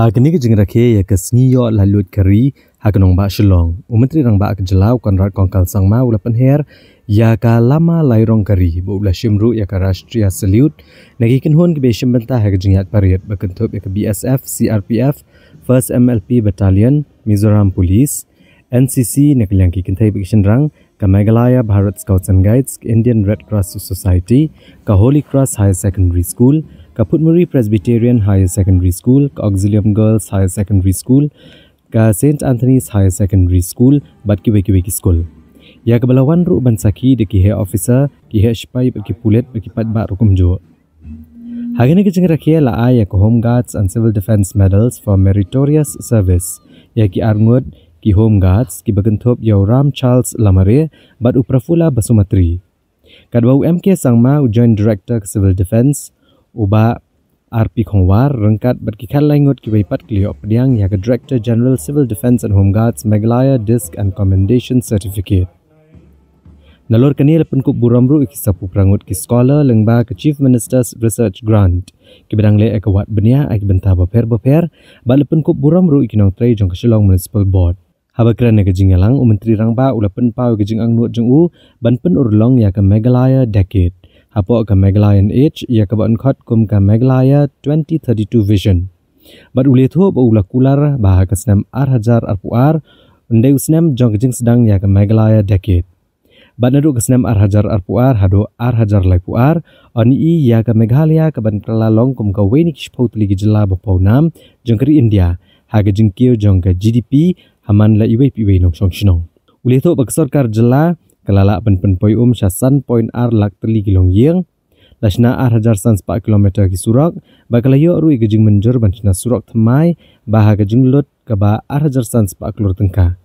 Hagani ke jeng Rakhe ya ke sengiyo lalut kari haganong ba shilong. Umentri rang ba ke Jylla konrat kongkal sangma ula penher ya ka lama lairong kari bu ula shimru ya ka Rashtriya Salute nagi kinhon ke beshim benta hag jengyat pariat bakentup ya ke BSF, CRPF, 1st MLP Battalion, Mizoram Police, NCC nakilyang ki kintai bikishin rang ka Meghalaya Bharat Scouts and Guides, Indian Red Cross Society, ka Holy Cross Higher Secondary School, ka Putmuri Presbyterian Higher Secondary School, ka Auxilium Girls Higher Secondary School, ka St. Anthony's Higher Secondary School, bat ki weki school. Ya ke balawan ru bansaki de ki he officer, ki he spai ki pulet ki pat ba rukum jo. Hagani ke jeng Rakhe la ya ke Home Guards and Civil Defence Medals for Meritorious Service. Ya ki arngut ki Home Guards ki bagentup ya Ram Charles Lamare bat uprafula Basumatri. Kadwa UMK sangma Joint Director Civil Defence Uba RP Khongwar rengkat berkikal laingut ki waipat kliop pediang ya ke Director General Civil Defence and Home Guards Meghalaya Disc and Commendation Certificate. Nalor kani lepen kup buramru ki sapu prangut ki scholar lengba ke Chief Minister's Research Grant ki bedang le ekawat benia aki benta baper ba lepen kup buramru ki nong tray jong ke Shillong Municipal Board. Haba kran ke jingalang umentri rangba ulapen pau ke jing ang nuot jong u ban pen urlong ya ke Meghalaya Decade. Hapo ke Meghalayan Age ya ke ban khot kum ke Meghalaya 2032 Vision. Bat ule thu ba ula kular bah ke snam ar puar undai usnam jong jing sedang ya ke Meghalaya Decade. Bat nadu ke snam ar puar hado ar lai puar oni i ya ke Meghalaya ke ban kelalong kum ke weni kishpau tuli ke Jylla bapau nam jong ke India ha ke jing kio jong ke GDP haman la iwe piwe nong song shinong. Ule thu ba ke sarkar Jylla kelala pen poi syasan poin ar lak teli kilong yeng lasna ar san 4 kilometer ki surak ba kalayo rui gejing menjur ban sina surak thamai bah gejing lut ka ba ar san 4 kilor tengka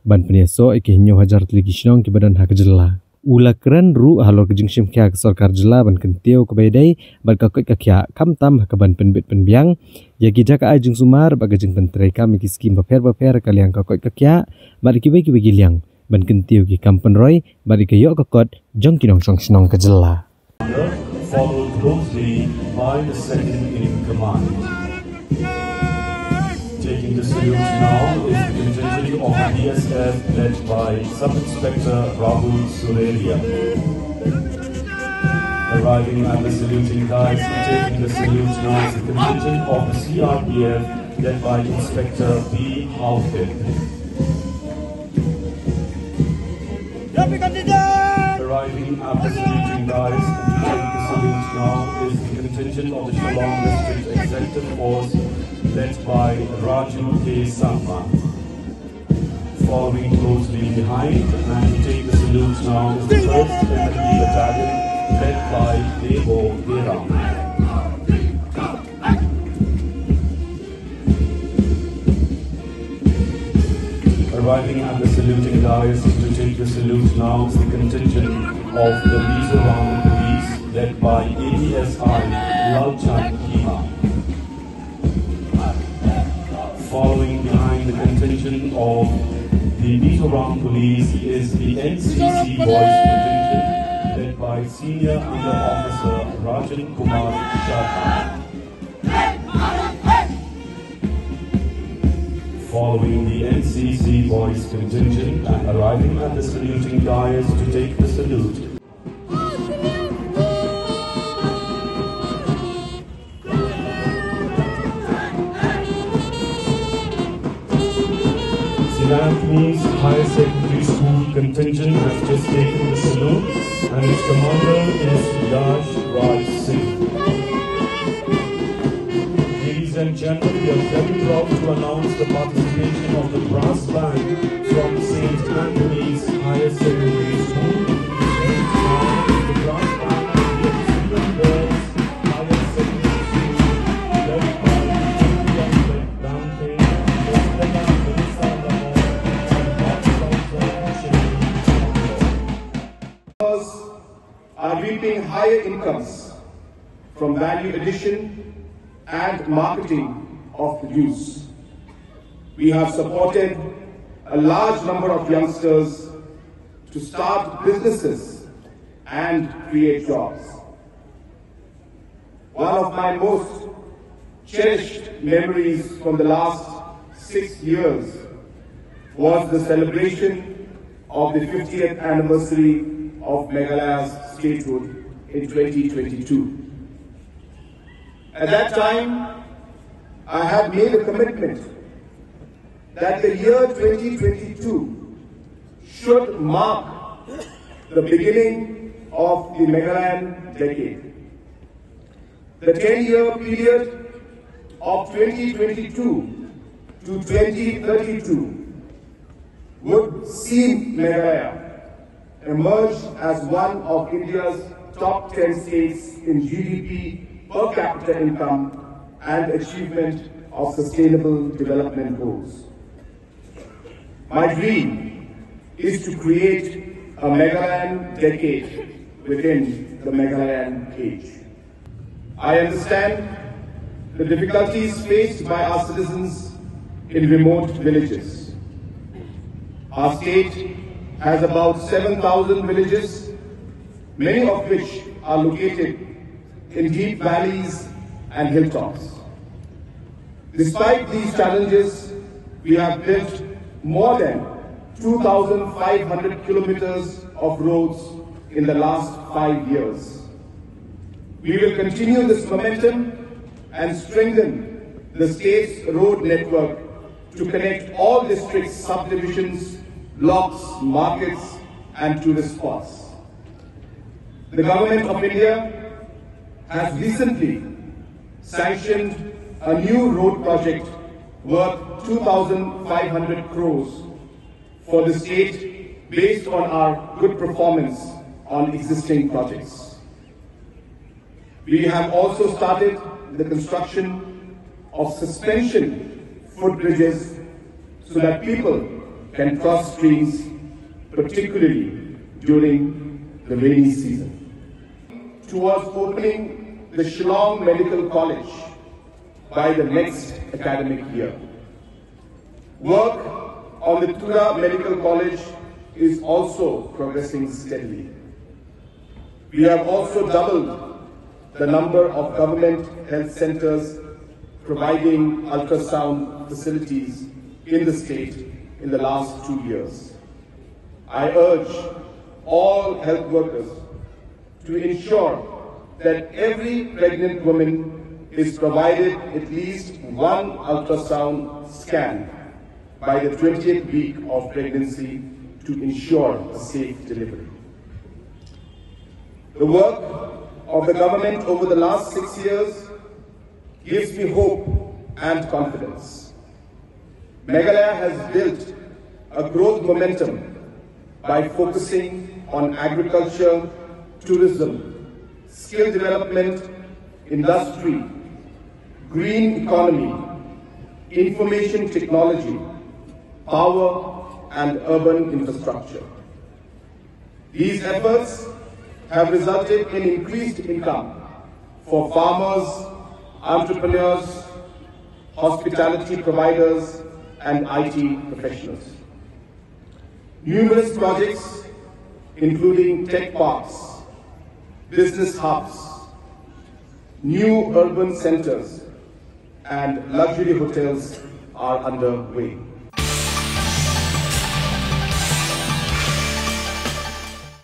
ban penieso ke hinyo teli ki shinong ki badan ha ke Jylla ula keren ru halor gejing shim kya ke sarkar Jylla ban kentio ke bedai ban ka kot ka kya kam tam ka ban penbit penbiang ya ki jaka ajing sumar ba gejing pentrei kam ki skim baper kaliang ka kot ka kya ba ki bagi liang ban kentiu ki kampen roy bari ke yok kot jong kinong song snong ke Jylla. Followed closely by the second in command. Taking the salute now is the contingent of BSF led by Sub-Inspector Rahul Surelia. Arriving at the saluting guys, taking the salute now is the contingent of the CRPF led by Inspector B. Halfin. Arriving at the saluting guys and taking the salute now is the contingent of the Shillong District Executive Force led by Raju K. Sangma. Following closely behind and to take the salute now is the 1st MLP Battalion led by Debo Deram. Arriving at the saluting guys to take the salute now is the contingent of the Mizoram Police led by ADSI Lalchan Kima. Following behind the contingent of the Mizoram Police is the NCC Boys contingent led by Senior Under Officer Rajan Kumar Sharma. Following the NCC Boys contingent and arriving at the saluting dais to take the salute. St. Anthony's Higher Secondary School contingent has just taken the salute and its commander is Yash Raj Singh. Ladies and gentlemen, we are very proud to announce the participation of the brass band from St. Anthony's Higher Secondary School. The brass band of the Auxilium Girls Higher Secondary School led by Jylla, Dante, Jylla, Melissa Lamore, and are reaping higher incomes from value addition and marketing of produce. We have supported a large number of youngsters to start businesses and create jobs. One of my most cherished memories from the last 6 years was the celebration of the 50th anniversary of Meghalaya's statehood in 2022. At that time, I had made a commitment that the year 2022 should mark the beginning of the Meghalayan decade. The 10-year period of 2022 to 2032 would see Meghalaya emerge as one of India's top 10 states in GDP per capita income and achievement of sustainable development goals. My dream is to create a Meghalayan decade within the Meghalayan age. I understand the difficulties faced by our citizens in remote villages. Our state has about 7,000 villages, many of which are located in deep valleys and hilltops. Despite these challenges, we have built more than 2,500 kilometers of roads in the last 5 years. We will continue this momentum and strengthen the state's road network to connect all districts, subdivisions, blocks, markets, and tourist spots. The Government of India has recently sanctioned a new road project worth 2,500 crores for the state based on our good performance on existing projects. We have also started the construction of suspension footbridges so that people can cross streams, particularly during the rainy season. Towards opening the Shillong Medical College by the next academic year. Work on the Tura Medical College is also progressing steadily. We have also doubled the number of government health centers providing ultrasound facilities in the state in the last 2 years. I urge all health workers to ensure that every pregnant woman is provided at least one ultrasound scan by the 20th week of pregnancy to ensure a safe delivery. The work of the government over the last 6 years gives me hope and confidence. Meghalaya has built a growth momentum by focusing on agriculture, tourism, skill development, industry, green economy, information technology, power, and urban infrastructure. These efforts have resulted in increased income for farmers, entrepreneurs, hospitality providers, and IT professionals. Numerous projects, including tech parks, business hubs, new urban centers, and luxury hotels are underway.